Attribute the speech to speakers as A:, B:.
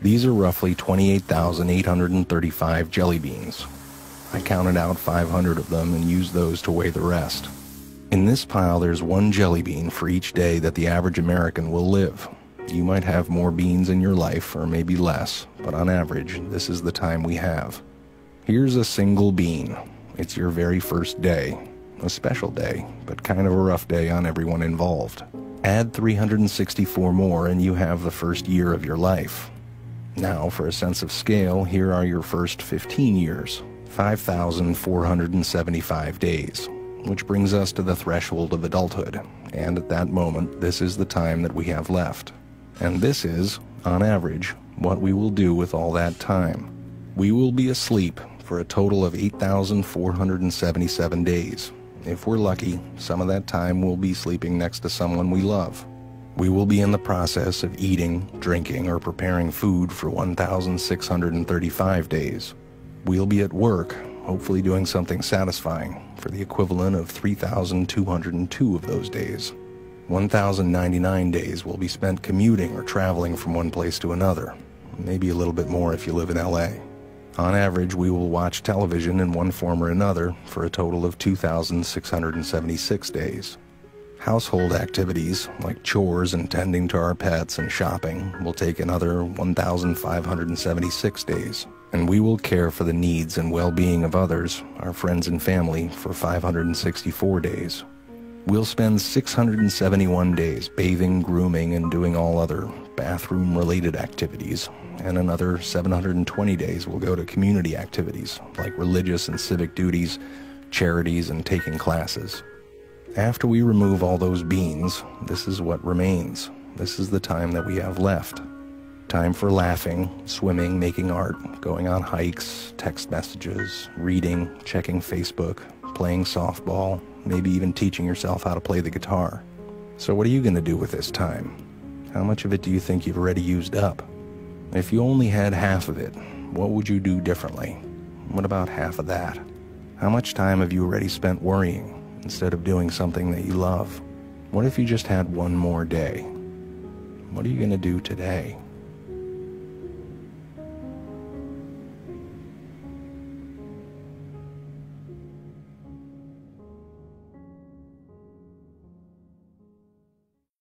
A: These are roughly 28,835 jelly beans. I counted out 500 of them and used those to weigh the rest. In this pile, there's one jelly bean for each day that the average American will live. You might have more beans in your life, or maybe less, but on average, this is the time we have. Here's a single bean. It's your very first day. A special day, but kind of a rough day on everyone involved. Add 364 more and you have the first year of your life. Now, for a sense of scale, here are your first 15 years, 5,475 days, which brings us to the threshold of adulthood, and at that moment, this is the time that we have left. And this is, on average, what we will do with all that time. We will be asleep for a total of 8,477 days. If we're lucky, some of that time we'll be sleeping next to someone we love. We will be in the process of eating, drinking, or preparing food for 1,635 days. We'll be at work, hopefully doing something satisfying, for the equivalent of 3,202 of those days. 1,099 days will be spent commuting or traveling from one place to another, maybe a little bit more if you live in LA. On average, we will watch television in one form or another for a total of 2,676 days. Household activities, like chores and tending to our pets and shopping, will take another 1,576 days. And we will care for the needs and well-being of others, our friends and family, for 564 days. We'll spend 671 days bathing, grooming, and doing all other bathroom-related activities, and another 720 days will go to community activities like religious and civic duties, charities, and taking classes. After we remove all those beans, this is what remains. This is the time that we have left. Time for laughing, swimming, making art, going on hikes, text messages, reading, checking Facebook, playing softball, maybe even teaching yourself how to play the guitar. So what are you going to do with this time? How much of it do you think you've already used up? If you only had half of it, what would you do differently? What about half of that? How much time have you already spent worrying instead of doing something that you love? What if you just had one more day? What are you going to do today?